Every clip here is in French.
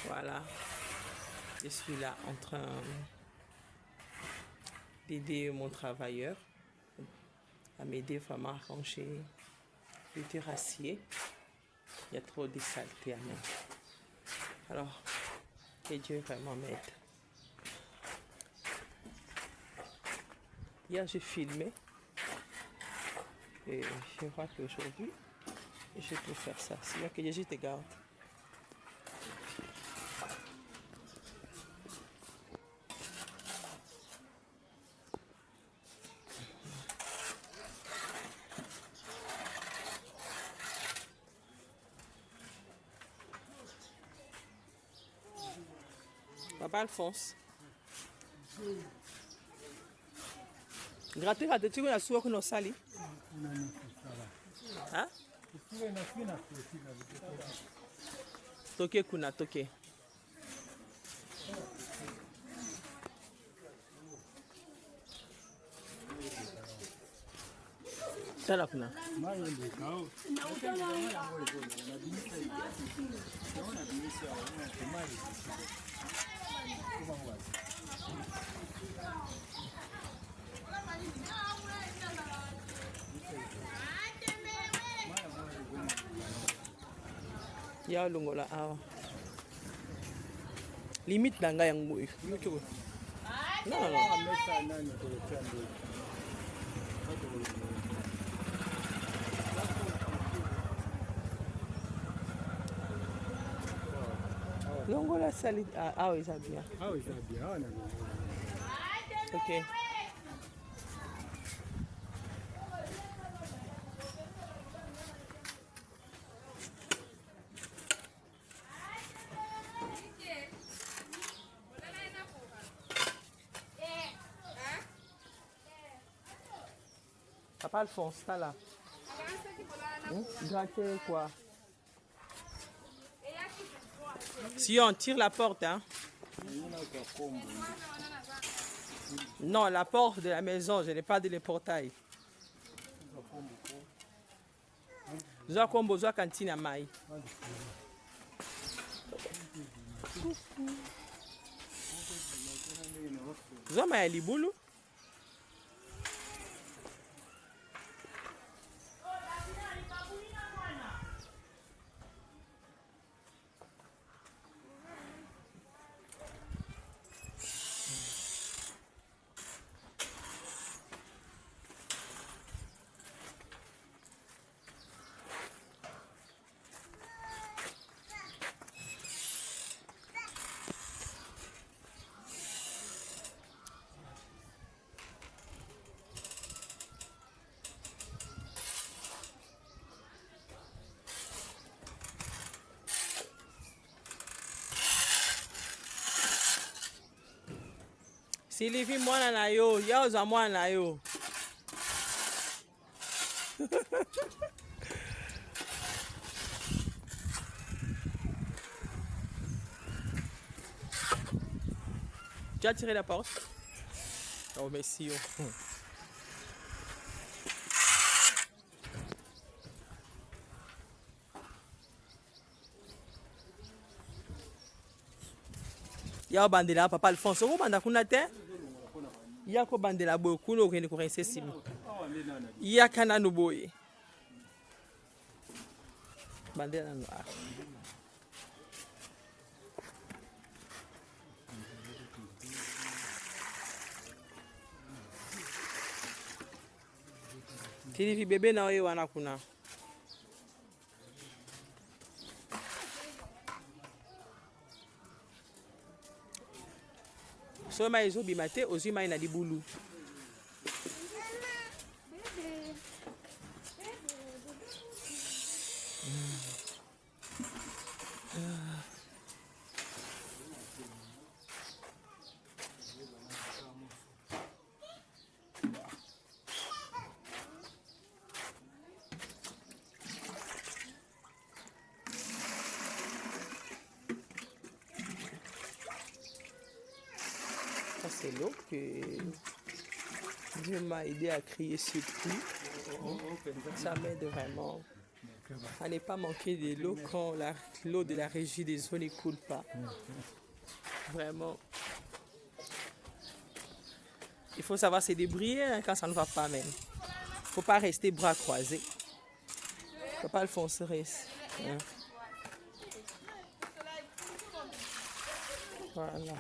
Voilà. Je suis là en train d'aider mon travailleur à m'aider vraiment à ranger le terrassier. Il y a trop de saleté à mettre. Alors, que Dieu vraiment m'aide. Hier, j'ai filmé. Et je vois qu'aujourd'hui, je peux faire ça. Seigneur, que Jésus te garde. Papa Alphonse. Gratter la tête, tu as souvent qu'on sali. Hein? Toke kuna toke. Tala kuna. Ya longola awa. Limite danga yang boy. Non non non. Longola sali awa isa bien. Awa isa bien. Awa na. OK. Papa Alphonse, t'as là. Gratter quoi? Si on tire la porte, hein? Non, la porte de la maison, je n'ai pas de le portail. Zoa kombo, zoa cantine à maï. Zoa maï libulu. Sylvie mwana na yo, yaoza mwana na yo. Tu as tiré la porte? Oh merci. Yao bandela Papa Alphonse, vous banda kuna te? Yako bandela boy kuno okende ko rincer simi. Yakana no boy. Bandela no a. Tilivi bebe na wewe wana kuna. Soma ezo bimate ozima ina libulu. C'est l'eau que Dieu m'a aidé à crier sur pluie. Ça m'aide vraiment à ne pas manquer de l'eau quand l'eau de la régie des eaux ne coule pas. Vraiment. Il faut savoir se débrouiller hein, quand ça ne va pas même. Il ne faut pas rester bras croisés. Il ne faut pas le foncer. Hein. Voilà.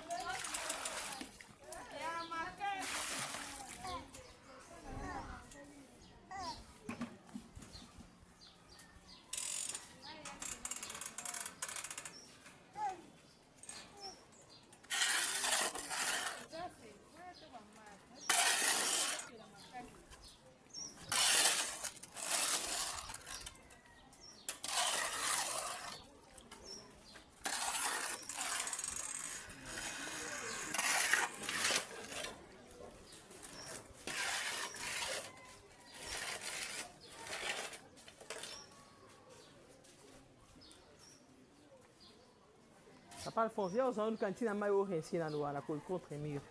Papa Alphonse, viens aux une cantine à maillot rincé dans la contre mur.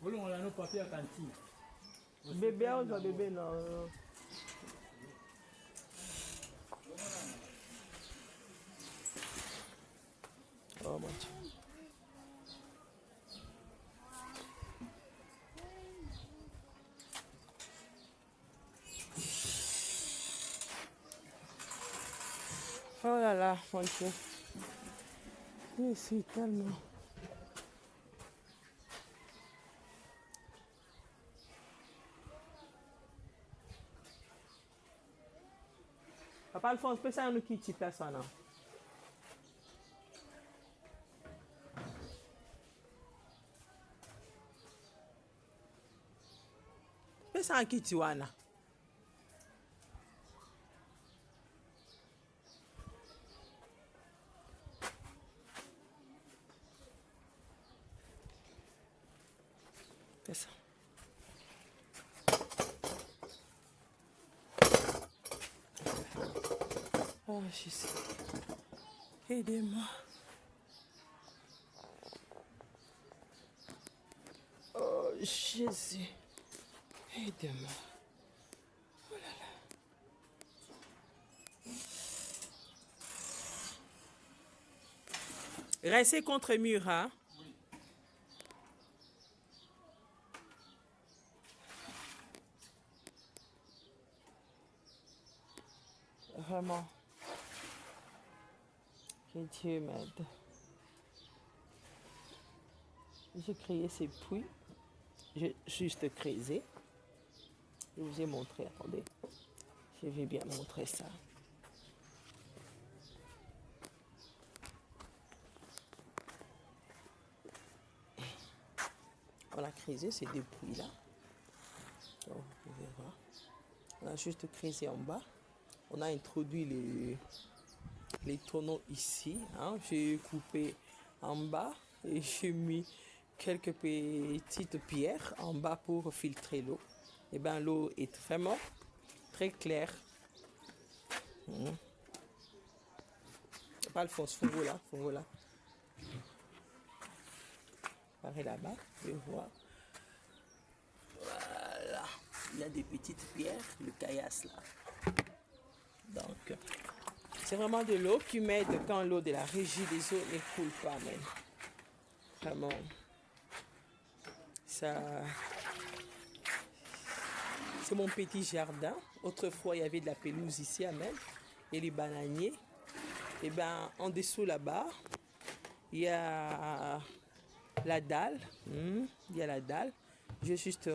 On a nos papiers à cantine. Bébé, on doit bébé, non. Oh mon Dieu. Oh là là, mon Dieu. Je suis tellement... Papa Alphonse, peut ça nous quitter place là. Peut ça quitter wana. C'est ça. Oh Jésus. Aidez-moi. Oh Jésus. Aidez-moi. Oh là là. Restez contre mur, hein? Vraiment. Que Dieu m'aide. J'ai créé ces puits. J'ai juste creusé. Je vous ai montré. Attendez. Je vais bien montrer ça. On a creusé ces deux puits-là. Donc, vous pouvez voir. On a juste creusé en bas. On a introduit les tonneaux ici. Hein. J'ai coupé en bas et j'ai mis quelques petites pierres en bas pour filtrer l'eau. Et bien l'eau est vraiment très claire. Pas Alphonse, faut là. Pareil là-bas, je vois. Voilà. Il y a des petites pierres, le caillasse là. Donc, c'est vraiment de l'eau qui m'aide quand l'eau de la régie des eaux ne coule pas même. Vraiment. Ça... C'est mon petit jardin. Autrefois, il y avait de la pelouse ici à même. Et les bananiers. Et bien, en dessous là-bas, il y a la dalle. Il y a la dalle. Je vais juste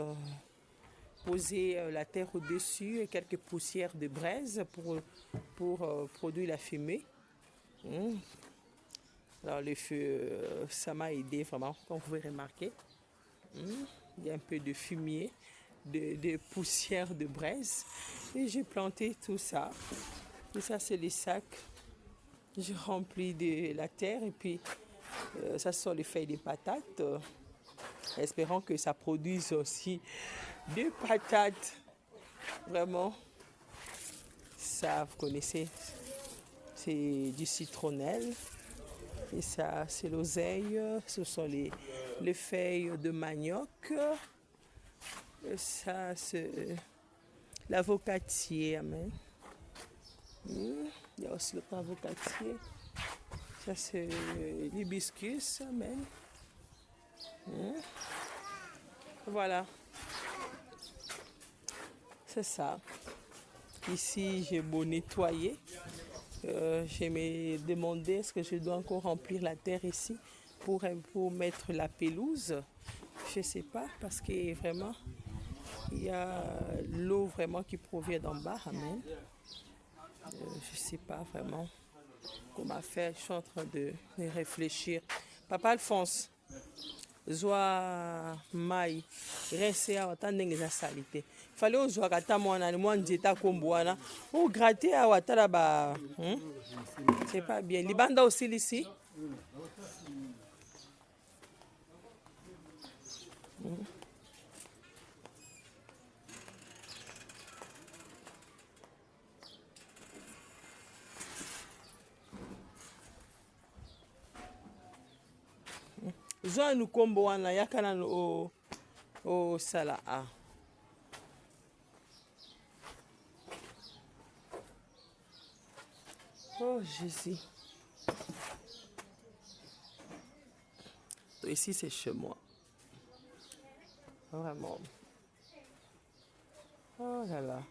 poser la terre au-dessus et quelques poussières de braise pour produire la fumée. Alors le feu, ça m'a aidé vraiment, comme vous pouvez remarquer. Il y a un peu de fumier, de poussière de braise. Et j'ai planté tout ça. Et ça, c'est les sacs. J'ai rempli de la terre et puis ça sont les feuilles de patates. Espérons que ça produise aussi des patates. Vraiment, ça, vous connaissez, c'est du citronnelle. Et ça, c'est l'oseille. Ce sont les feuilles de manioc. Ça, c'est l'avocatier, amen. Il y a aussi l'autre avocatier. Ça, c'est l'hibiscus, amen. Voilà. C'est ça. Ici, j'ai beau nettoyer. Je me demandé est-ce que je dois encore remplir la terre ici pour mettre la pelouse. Je ne sais pas parce que vraiment, il y a l'eau vraiment qui provient d'en bas. Amen. Je ne sais pas vraiment comment faire. Je suis en train de réfléchir. Papa Alphonse, zwa mai rese awa ta ndenge eza sali te fale ozwaka ata mwana nzeta kombo wana ograte awa tala ba c'est pas bien libanda osilisi zwa nu kombo wana yaka nanu osala a oh Jésus. Ici c'est chez moi. Vraiment. Oh là là.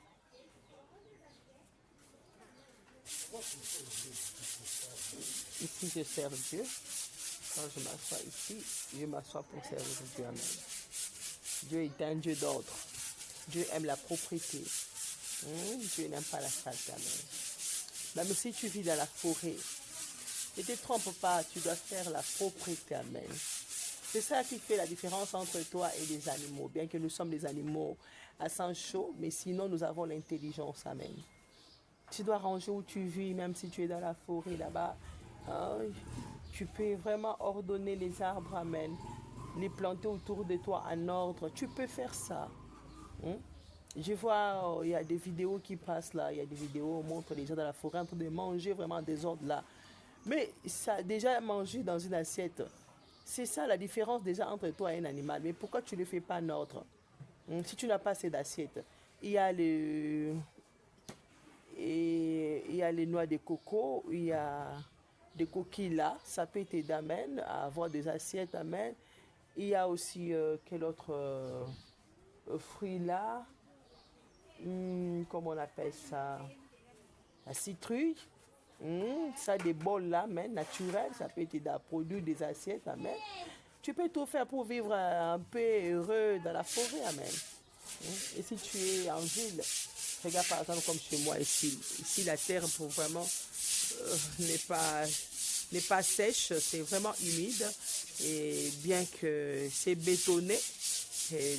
Ici je sers Dieu. Quand je m'assois ici, je m'assois pour servir Dieu. Amen. Dieu est un Dieu d'ordre. Dieu aime la propreté. Dieu n'aime pas la saleté. Amen. Même si tu vis dans la forêt, ne te trompe pas, tu dois faire la propreté. Amen. C'est ça qui fait la différence entre toi et les animaux. Bien que nous sommes des animaux à sang chaud, mais sinon nous avons l'intelligence. Amen. Tu dois ranger où tu vis, même si tu es dans la forêt là-bas. Tu peux vraiment ordonner les arbres, amen. Les planter autour de toi en ordre. Tu peux faire ça. Je vois, il y a des vidéos qui passent là. Il y a des vidéos où on montre les gens dans la forêt en train de manger vraiment des ordres là. Mais ça, déjà manger dans une assiette, c'est ça la différence déjà entre toi et un animal. Mais pourquoi tu ne le fais pas en ordre? Si tu n'as pas assez d'assiette, il y a les noix de coco, il y a des coquilles là, ça peut t'aider, amen, à avoir des assiettes, amen. Il y a aussi quel autre fruit là, comment on appelle ça, la citrouille, ça des bols là, amen, naturels, ça peut t'aider à produire des assiettes, amen. Tu peux tout faire pour vivre un peu heureux dans la forêt, amen. Et si tu es en ville, regarde par exemple comme chez moi ici, la terre pour vraiment n'est pas sèche, c'est vraiment humide et bien que c'est bétonné,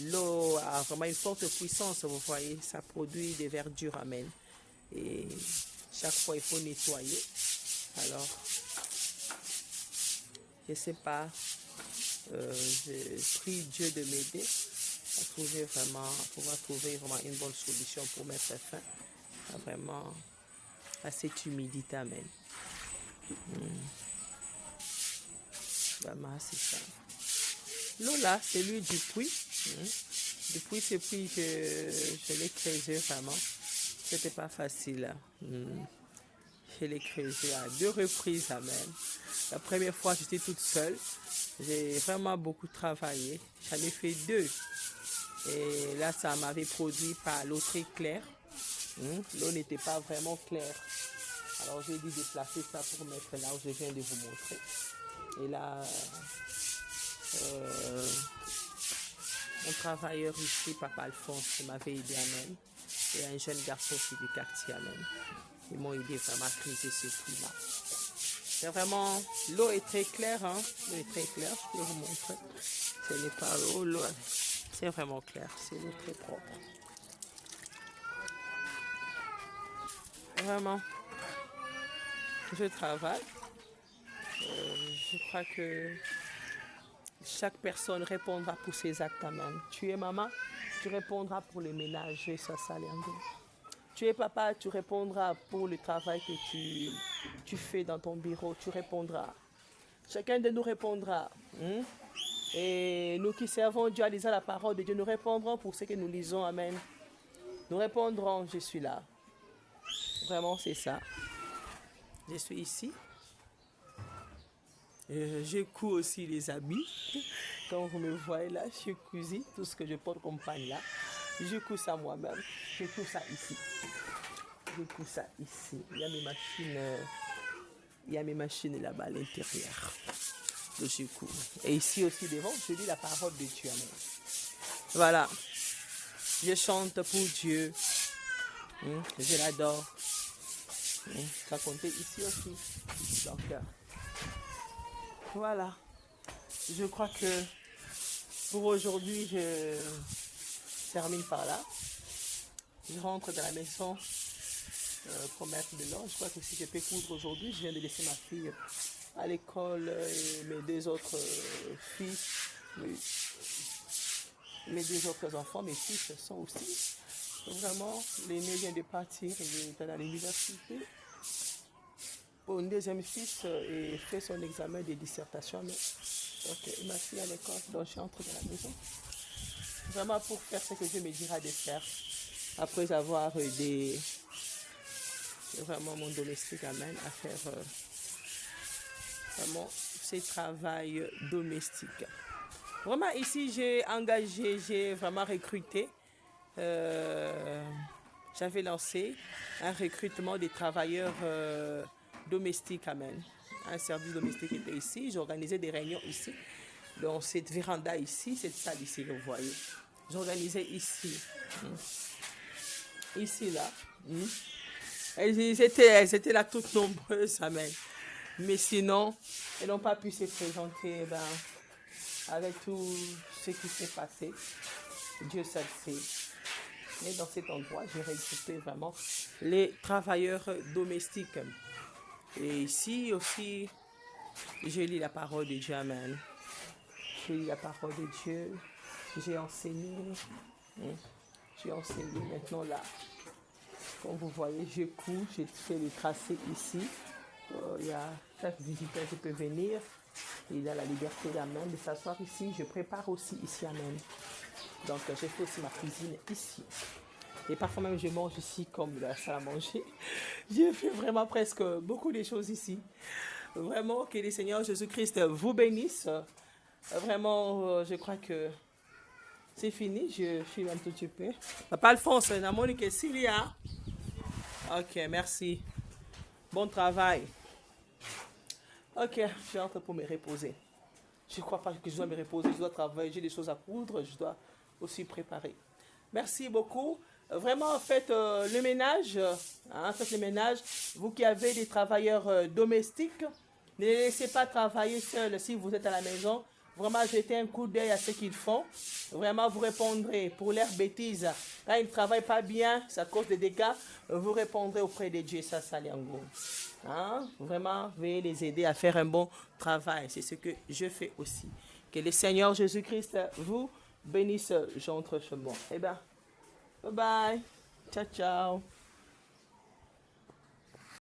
l'eau a vraiment une forte puissance, vous voyez, ça produit des verdures, amen. Et chaque fois il faut nettoyer. Alors, je sais pas, je prie Dieu de m'aider à pouvoir trouver vraiment une bonne solution pour mettre fin à cette humidité, amen. Vraiment, c'est ça. L'eau là, c'est lui du puits. Depuis ce puits que je l'ai creusé vraiment, c'était pas facile. Je l'ai creusé à 2 reprises, amen. La première fois, j'étais toute seule. J'ai vraiment beaucoup travaillé. J'en ai fait 2. Et là, ça m'avait produit par l'eau très claire. L'eau n'était pas vraiment claire. Alors, j'ai dû déplacer ça pour mettre là où je viens de vous montrer. Et là, mon travailleur ici, Papa Alphonse, m'avait aidé, amen. Et un jeune garçon qui est du quartier, amen. Ils m'ont aidé vraiment à creuser ce puits-là. C'est vraiment, l'eau est très claire, hein. L'eau est très claire, je peux vous montrer. Ce n'est pas l'eau, c'est vraiment clair, c'est l'eau très propre. Vraiment, je travaille. Je crois que chaque personne répondra pour ses actes, amen. Tu es maman, tu répondras pour le ménage, ça tu es papa, tu répondras pour le travail que tu fais dans ton bureau, tu répondras. Chacun de nous répondra. Et nous qui servons Dieu à lisant la parole de Dieu, nous répondrons pour ce que nous lisons. Amen. Nous répondrons, je suis là. Vraiment, c'est ça. Je suis ici. Je couds aussi les habits. Quand vous me voyez là, je cousis tout ce que je porte comme pagne là. Je couds ça moi-même. Je couds ça ici. Je couds ça ici. Il y a mes machines là-bas à l'intérieur. Je couds. Et ici aussi devant, je lis la parole de Dieu. Amen. Voilà. Je chante pour Dieu. Je l'adore. Ça comptait ici aussi. Donc, voilà. Je crois que pour aujourd'hui, je termine par là. Je rentre dans la maison pour mettre de l'ordre. Je crois que si je peux coudre aujourd'hui, je viens de laisser ma fille à l'école et mes deux autres filles, mes deux autres enfants, mes fils sont aussi. Vraiment, l'aîné vient de partir, il est à l'université. Pour une deuxième fils, il fait son examen de dissertation. Donc, ma fille à l'école, donc je entre dans la maison. Vraiment pour faire ce que Dieu me dira de faire. Après avoir aidé vraiment mon domestique, amen, à faire vraiment ce travail domestique. Vraiment ici, j'ai engagé, j'ai vraiment recruté. J'avais lancé un recrutement des travailleurs domestiques, amen. Un service domestique était ici. J'organisais des réunions ici. Dans cette véranda ici, cette salle ici, vous voyez. J'organisais ici. Ici, là. Elles étaient là toutes nombreuses, amen. Mais sinon, elles n'ont pas pu se présenter avec tout ce qui s'est passé. Dieu seul sait. Mais dans cet endroit, j'ai recruté vraiment les travailleurs domestiques. Et ici aussi, je lis la parole de Dieu, amen. Je lis la parole de Dieu. J'ai enseigné. J'ai enseigné maintenant là. Comme vous voyez, je couds, j'ai fait le tracé ici. Il y a chaque visiteur qui peut venir. Il a la liberté d'amen de s'asseoir ici. Je prépare aussi ici, amen. Donc, j'ai fait aussi ma cuisine ici. Et parfois même, je mange ici comme la salle à manger. J'ai fait vraiment presque beaucoup de choses ici. Vraiment, que le Seigneur Jésus-Christ vous bénisse. Vraiment, je crois que c'est fini. Je filme un tout petit peu. Papa Alphonse, Namonique et Cilia. Ok, merci. Bon travail. Ok, je rentre pour me reposer. Je ne crois pas que je dois me reposer. Je dois travailler. J'ai des choses à coudre. Je dois aussi préparer. Merci beaucoup. Vraiment, faites le ménage. Faites le ménage. Vous qui avez des travailleurs domestiques, ne les laissez pas travailler seuls si vous êtes à la maison. Vraiment, jetez un coup d'œil à ce qu'ils font. Vraiment, vous répondrez pour leurs bêtises. Quand ils ne travaillent pas bien, ça cause des dégâts. Vous répondrez auprès de Dieu, ça, Saliango. Vraiment, veuillez les aider à faire un bon travail. C'est ce que je fais aussi. Que le Seigneur Jésus-Christ vous bénisse, j'entre chez moi. Eh bien, bye bye. Ciao, ciao.